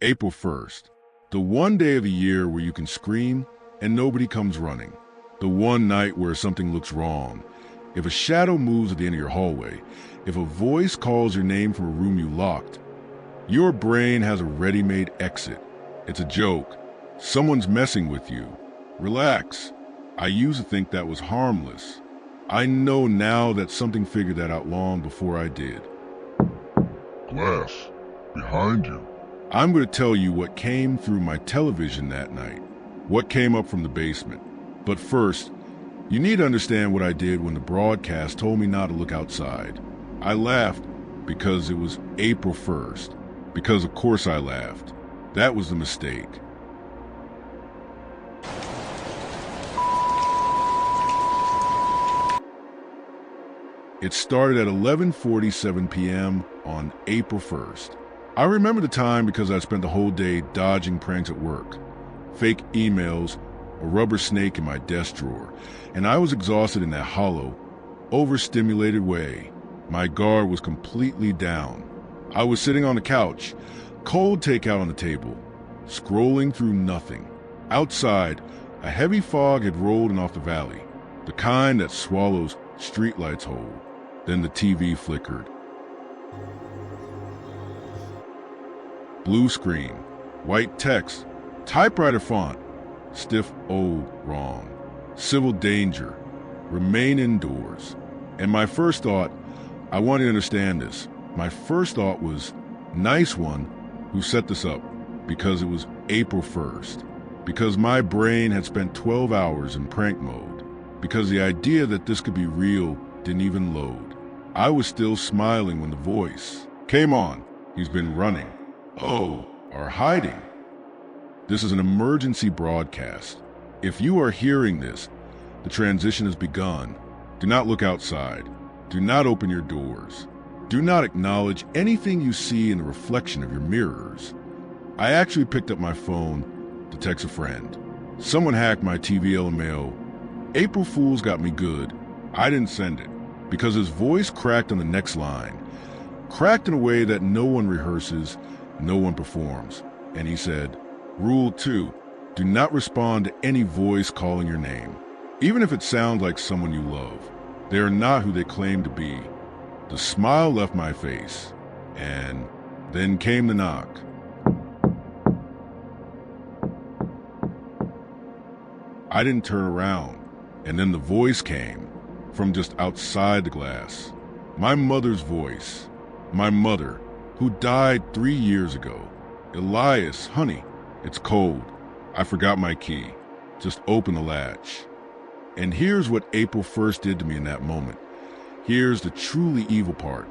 April 1st. The one day of the year where you can scream and nobody comes running. The one night where something looks wrong. If a shadow moves at the end of your hallway, if a voice calls your name from a room you locked, your brain has a ready-made exit. It's a joke. Someone's messing with you. Relax. I used to think that was harmless. I know now that something figured that out long before I did. Glass. Behind you. I'm going to tell you what came through my television that night, what came up from the basement. But first, you need to understand what I did when the broadcast told me not to look outside. I laughed because it was April 1st. Because of course I laughed. That was the mistake. It started at 11:47 p.m. on April 1st. I remember the time because I spent the whole day dodging pranks at work, fake emails, a rubber snake in my desk drawer, and I was exhausted in that hollow, overstimulated way. My guard was completely down. I was sitting on the couch, cold takeout on the table, scrolling through nothing. Outside, a heavy fog had rolled in off the valley, the kind that swallows streetlights whole. Then the TV flickered. Blue screen, white text, typewriter font, stiff old wrong, civil danger, remain indoors. And my first thought, I want to understand this. My first thought was, nice one who set this up, because it was April 1st, because my brain had spent 12 hours in prank mode, because the idea that this could be real didn't even load. I was still smiling when the voice came on. He's been running. Oh, or hiding. This is an emergency broadcast. If you are hearing this, the transition has begun. Do not look outside. Do not open your doors. Do not acknowledge anything you see in the reflection of your mirrors. I actually picked up my phone to text a friend. Someone hacked my TVL mail. April Fools got me good. I didn't send it because his voice cracked on the next line. Cracked in a way that no one rehearses, no one performs. And he said, Rule 2, do not respond to any voice calling your name. Even if it sounds like someone you love, they are not who they claim to be. The smile left my face, and then came the knock. I didn't turn around, and then the voice came from just outside the glass. My mother's voice. My mother, who died 3 years ago. Elias, honey, it's cold. I forgot my key. Just open the latch. And here's what April 1st did to me in that moment. Here's the truly evil part.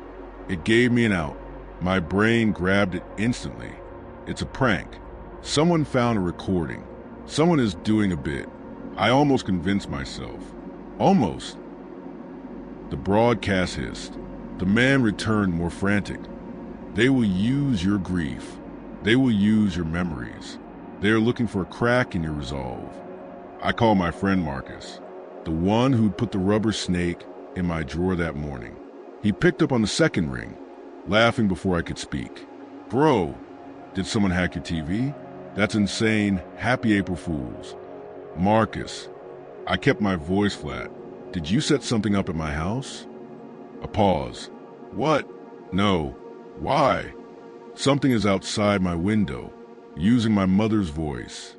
It gave me an out. My brain grabbed it instantly. It's a prank. Someone found a recording. Someone is doing a bit. I almost convinced myself. Almost. The broadcast hissed. The man returned more frantic. They will use your grief. They will use your memories. They are looking for a crack in your resolve. I called my friend Marcus, the one who'd put the rubber snake in my drawer that morning. He picked up on the second ring, laughing before I could speak. Bro, did someone hack your TV? That's insane. Happy April Fools. Marcus, I kept my voice flat. Did you set something up at my house? A pause. What? No. Why? Something is outside my window, using my mother's voice.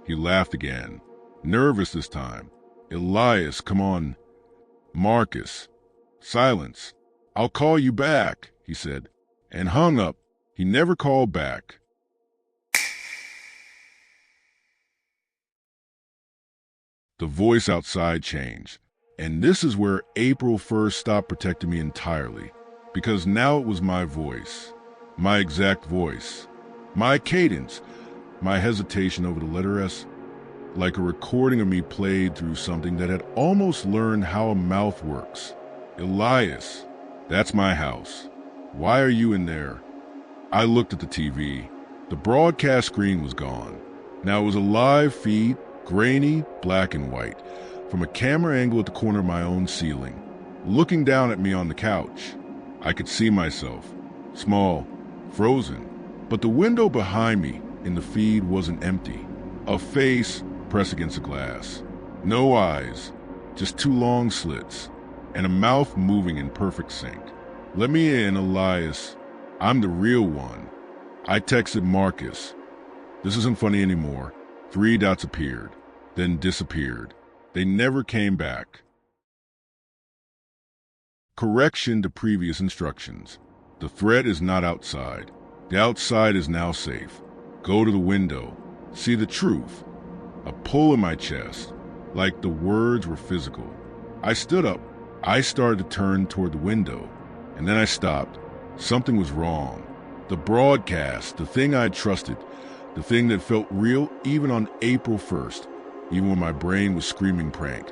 He laughed again, nervous this time. Elias, come on. Marcus. Silence. I'll call you back, he said, and hung up. He never called back. The voice outside changed, and this is where April 1st stopped protecting me entirely, because now it was my voice, my exact voice, my cadence, my hesitation over the letter S, like a recording of me played through something that had almost learned how a mouth works. Elias, that's my house. Why are you in there? I looked at the TV. The broadcast screen was gone. Now it was a live feed, grainy, black and white, from a camera angle at the corner of my own ceiling, looking down at me on the couch. I could see myself, small, frozen, But the window behind me in the feed wasn't empty. A face pressed against the glass. No eyes, just two long slits, and a mouth moving in perfect sync. "Let me in, Elias. I'm the real one." I texted Marcus. This isn't funny anymore. 3 dots appeared, then disappeared. They never came back. Correction to previous instructions. The threat is not outside. The outside is now safe. Go to the window. See the truth. A pull in my chest, like the words were physical. I stood up. I started to turn toward the window, and then I stopped. Something was wrong. The broadcast, the thing I trusted, the thing that felt real even on April 1st, even when my brain was screaming prank,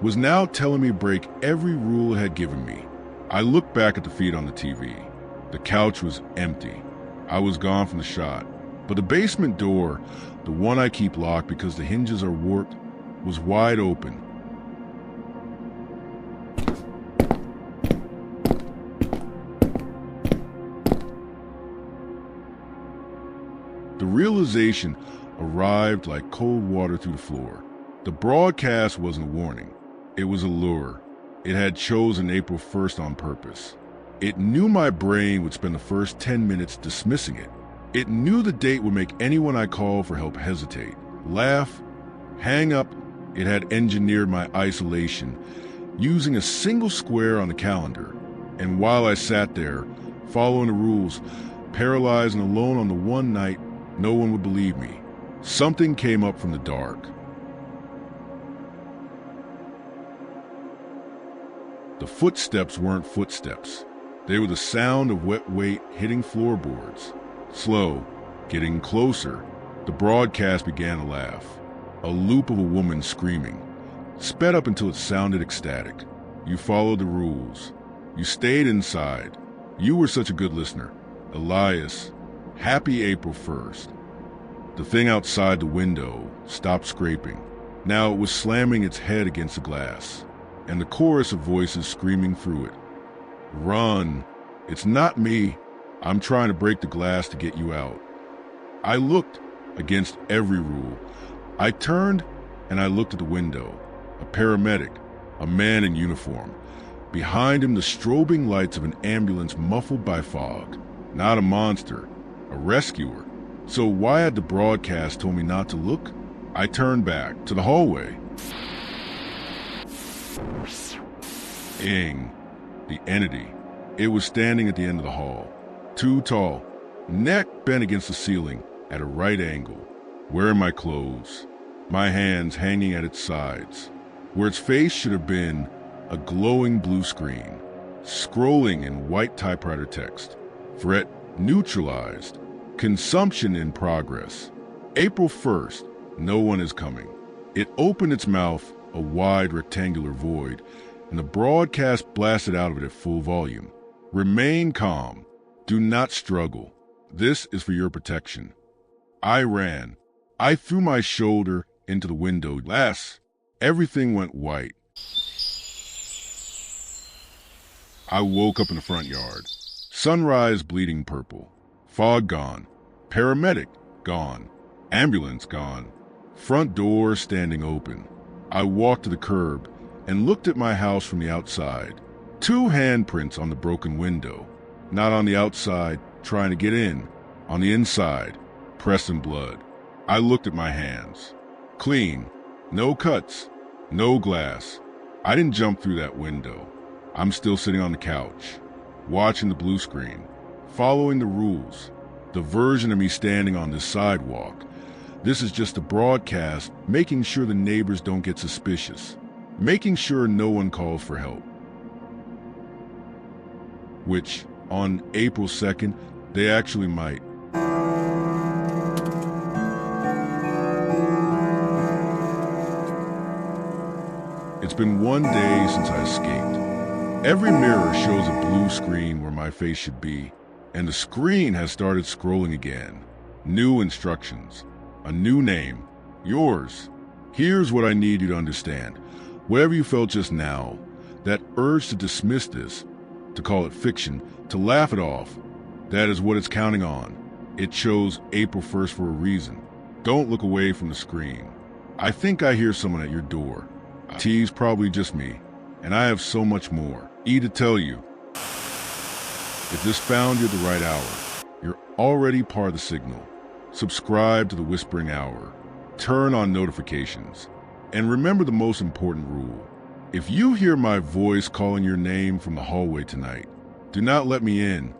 was now telling me to break every rule it had given me. I looked back at the feed on the TV. The couch was empty. I was gone from the shot. But the basement door, the one I keep locked because the hinges are warped, was wide open. The realization arrived like cold water through the floor. The broadcast wasn't a warning. It was a lure. It had chosen April 1st on purpose. It knew my brain would spend the first 10 minutes dismissing it. It knew the date would make anyone I called for help hesitate, laugh, hang up. It had engineered my isolation, using a single square on the calendar. And while I sat there, following the rules, paralyzed and alone on the one night no one would believe me, something came up from the dark. The footsteps weren't footsteps. They were the sound of wet weight hitting floorboards. Slow, getting closer, the broadcast began to laugh. A loop of a woman screaming, sped up until it sounded ecstatic. You followed the rules. You stayed inside. You were such a good listener. Elias, happy April 1st. The thing outside the window stopped scraping. Now it was slamming its head against the glass, and the chorus of voices screaming through it. "Run! It's not me. I'm trying to break the glass to get you out." I looked against every rule. I turned and I looked at the window. A paramedic, a man in uniform. Behind him, the strobing lights of an ambulance muffled by fog. Not a monster, a rescuer. So why had the broadcast told me not to look? I turned back to the hallway. Ing, the entity. It was standing at the end of the hall. Too tall, neck bent against the ceiling at a right angle, wearing my clothes, my hands hanging at its sides. Where its face should have been a glowing blue screen, scrolling in white typewriter text. Threat neutralized. Consumption in progress. April 1st, no one is coming. It opened its mouth, a wide rectangular void, and the broadcast blasted out of it at full volume. Remain calm. Do not struggle. This is for your protection. I ran. I threw my shoulder into the window. Everything went white. I woke up in the front yard. Sunrise bleeding purple. Fog gone. Paramedic gone. Ambulance gone. Front door standing open. I walked to the curb and looked at my house from the outside. 2 handprints on the broken window. Not on the outside, trying to get in. On the inside, pressing blood. I looked at my hands. Clean. No cuts. No glass. I didn't jump through that window. I'm still sitting on the couch, watching the blue screen, following the rules. The version of me standing on this sidewalk. This is just a broadcast, making sure the neighbors don't get suspicious. Making sure no one calls for help. Which, on April 2nd, they actually might. It's been 1 day since I escaped. Every mirror shows a blue screen where my face should be, and the screen has started scrolling again. New instructions. A new name. Yours. Here's what I need you to understand. Whatever you felt just now, that urge to dismiss this, to call it fiction, to laugh it off, that is what it's counting on. It chose April 1st for a reason. Don't look away from the screen. I think I hear someone at your door. T's probably just me, and I have so much more. To tell you. If this found you at the right hour, you're already part of the signal. Subscribe to the Whispering Hour. Turn on notifications. And remember the most important rule. If you hear my voice calling your name from the hallway tonight, do not let me in.